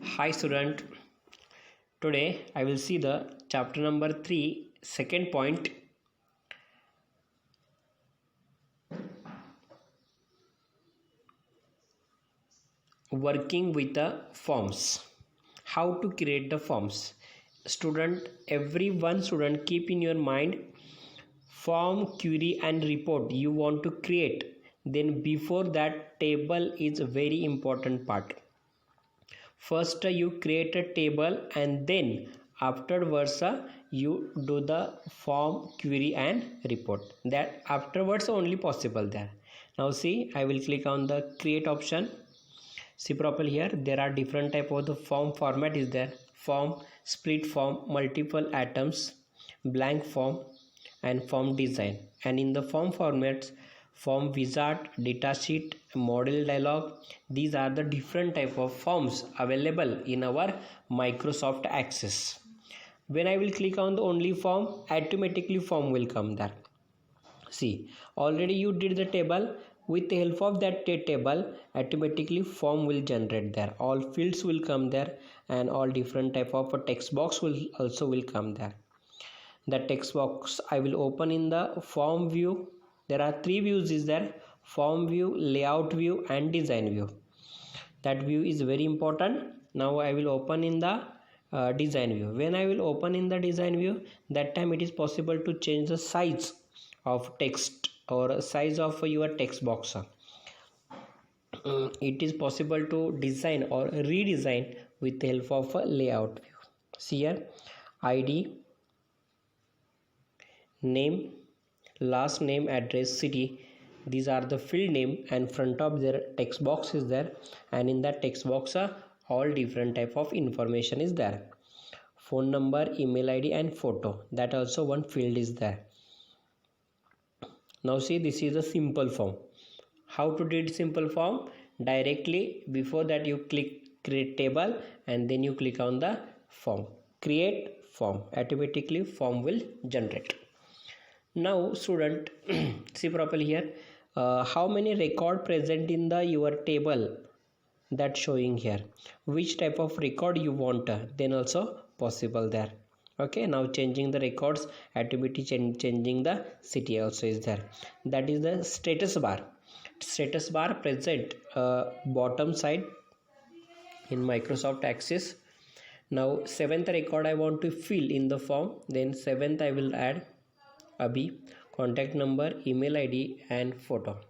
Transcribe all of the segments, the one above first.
Hi student, today I will see the chapter number 3 second point, working with the forms. How to create the forms. Student, every one student keep in your mind form, query and report you want to create. Then before that table is a very important part. First you create a table and then afterwards you do the form, query and report. That afterwards only possible there. Now see, I will click on the create option. See properly here, there are different type of the form format is there. Form, split form, multiple items, blank form and form design. And in the form formats, form wizard, datasheet, model dialog, these are the different type of forms available in our Microsoft Access. When I will click on the only form, automatically form will come there. See, already you did the table. With the help of that table, automatically form will generate there. All fields will come there and all different type of text box will also come there. The text box I will open in the form view. There are three views is there: form view, layout view and design view. That view is very important. Now I will open in the design view. When I will open in the design view, that time it is possible to change the size of text or size of your text box. It is possible to design or redesign with the help of a layout view. See here, ID, name, last name, address, city, these are the field name and front of their text box is there, and in that text box all different type of information is there. Phone number, email ID and photo, that also one field is there. Now see, this is a simple form. How to do it simple form? Directly before that you click create table and then you click on the form, create form, automatically form will generate. Now student, see properly here, how many record present in the your table, that showing here. Which type of record you want, then also possible there. Okay, now changing the records, automatically changing the city also is there. That is the status bar. Status bar present bottom side in Microsoft Access. Now seventh record I want to fill in the form, then seventh I will add Abhi, contact number, email ID and photo.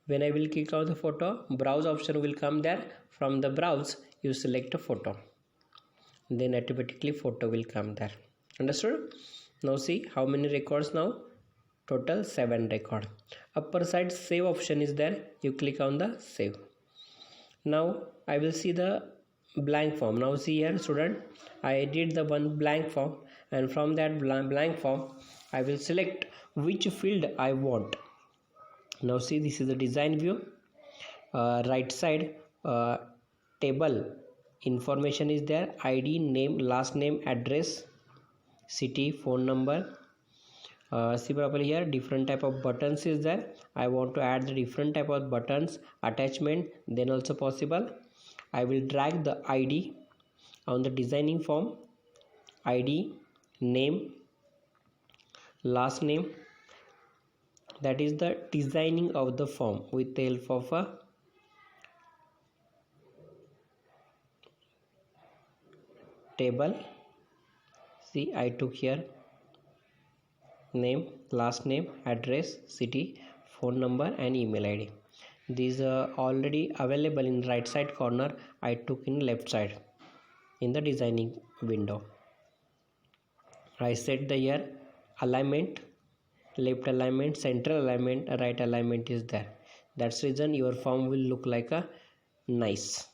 When I will click on the photo, browse option will come there. From the browse you select a photo, then automatically photo will come there. Understood? Now see how many records now, total 7 record. Upper side save option is there, you click on the save. Now I will see the blank form. Now see here student, I did the one blank form and from that blank form I will select which field I want. Now see, this is the design view. Right side table information is there: ID, name, last name, address, city, phone number. See properly here, different type of buttons is there. I want to add the different type of buttons, attachment, then also possible. I will drag the ID on the designing form, ID, name, last name, that is the designing of the form with the help of a table. See, I took here name, last name, address, city, phone number and email ID. These are already available in right side corner. I took in left side in the designing window. I set the here alignment, left alignment, central alignment, right alignment is there. That's reason your form will look like a nice.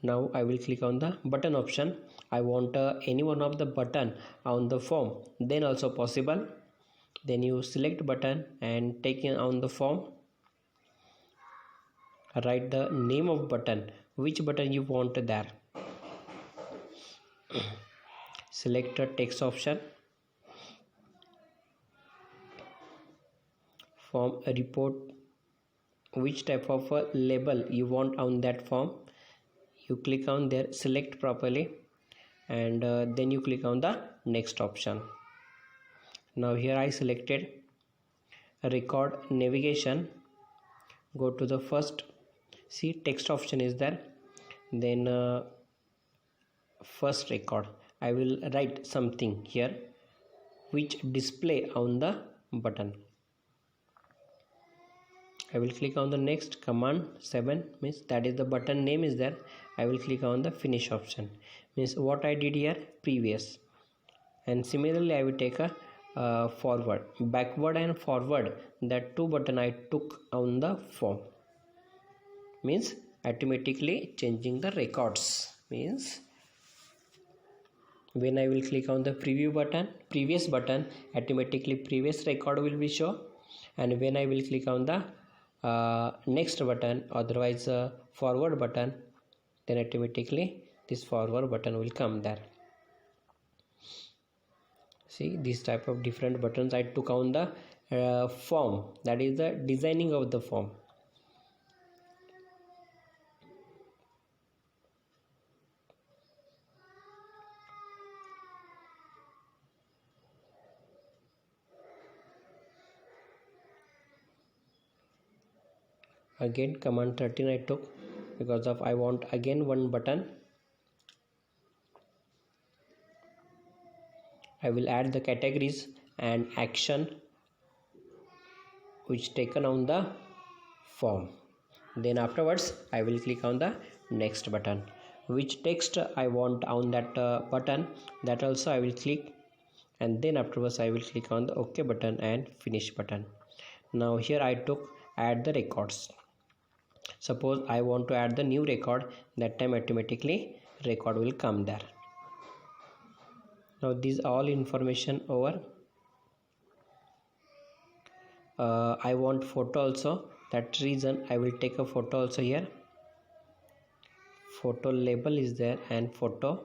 Now I will click on the button option. I want any one of the button on the form, then also possible. Then you select button and take in on the form, write the name of button, which button you want there. Select a text option, form a report which type of label you want on that form. You click on there, select properly, and then you click on the next option. Now here I selected record navigation. Go to the first, see text option is there, then first record I will write something here which display on the button. I will click on the next. Command 7 means that is the button name is there. I will click on the finish option, means what I did here previous, and similarly I will take a forward, backward and forward, that two button I took on the form, means automatically changing the records. Means when I will click on the preview button, previous button, automatically previous record will be shown, and when I will click on the next button, otherwise forward button, then automatically this forward button will come there. See, this type of different buttons I took on the form, that is the designing of the form. Again command 13 I took because of I want again one button. I will add the categories and action which taken on the form. Then afterwards I will click on the next button. Which text I want on that button, that also I will click, and then afterwards I will click on the OK button and finish button. Now here I took add the records. Suppose I want to add the new record, that time automatically record will come there. Now this all information over. I want photo also, that reason I will take a photo also here. Photo label is there and photo,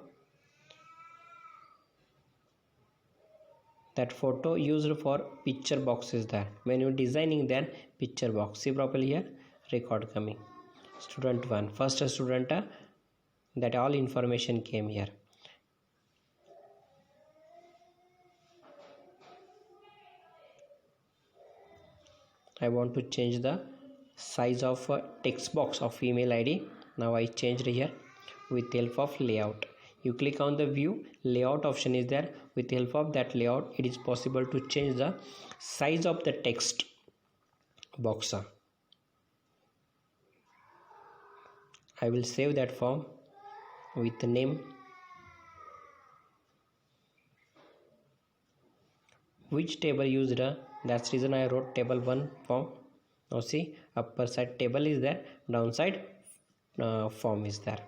that photo used for picture box is there. When you designing there picture box, see properly here record coming. Student 1, first student, that all information came here. I want to change the size of text box of email ID. Now I changed here with help of layout. You click on the view, layout option is there. With help of that layout it is possible to change the size of the text box. I will save that form with the name. Which table used? That's reason I wrote table 1 form. Now see, upper side table is there, downside form is there.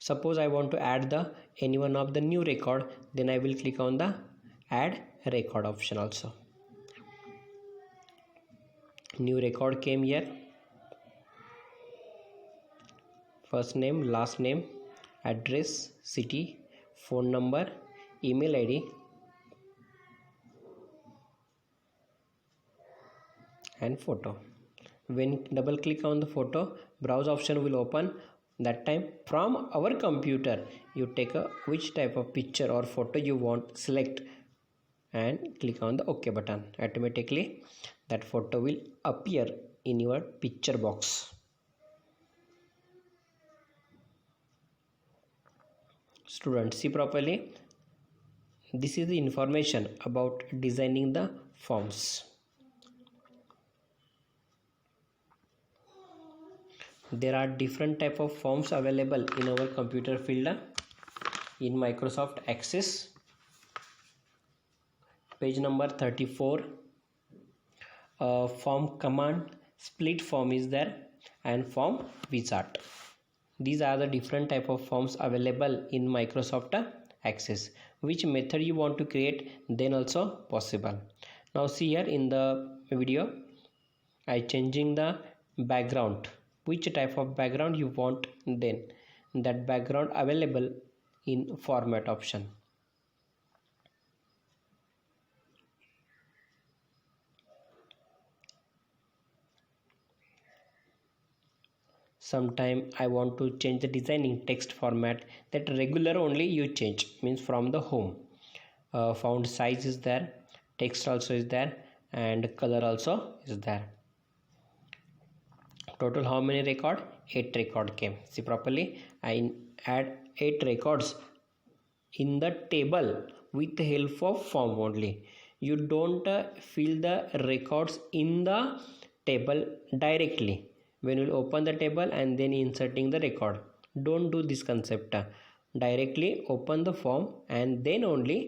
Suppose I want to add the any one of the new record, then I will click on the add record option also. New record came here. First name, last name, address, city, phone number, email ID, and photo. When double click on the photo, browse option will open. That time from our computer you take a which type of picture or photo you want, select and click on the OK button. Automatically that photo will appear in your picture box. Students, see properly, this is the information about designing the forms. There are different type of forms available in our computer field. In Microsoft Access, page number 34, form command split form is there and form wizard. These are the different type of forms available in Microsoft Access. Which method you want to create, then also possible. Now see here in the video I changing the background. Which type of background you want, then that background available in format option. sometime I want to change the designing text format, that regular only you change, means from the home. Font size is there, text also is there, and color also is there. Total how many record? 8 record came. See properly, I add 8 records in the table with the help of form only. You don't fill the records in the table directly when you open the table and then inserting the record. Don't do this concept. Directly open the form and then only